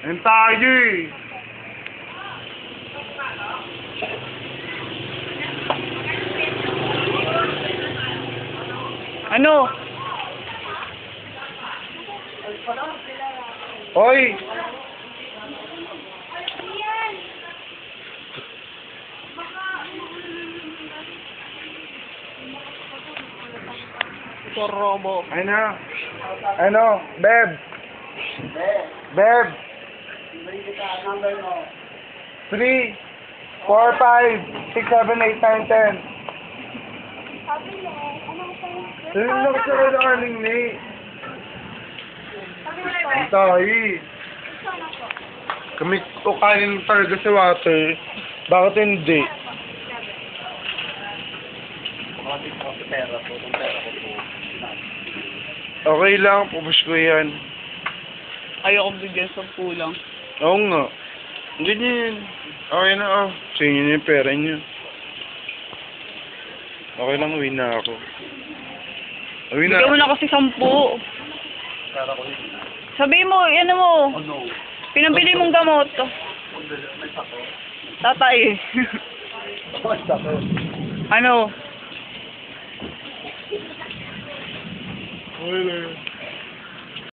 Yan tayo eh. Ano? Hoy! Ito, Robo. Ano? Beb! Beb! 3, 4, 5, 6, 7, 8, 9, 10. Tinignan ko sa rin ang aning ni. Ang tayo. Kami kanin talaga si Water. Bakit hindi? Okay lang, pupush ko yan. Ayoko bigyan sa pulang. Oo nga. Ganyan. Okay na oh. Sa inyo na yung pera niyo. Okay lang, uwi na ako. Uwi na. Bigyan mo na kasi 10. Sabihin mo, ano mo? Pinabili mong gamot. Tatay. Ano? Okay lang.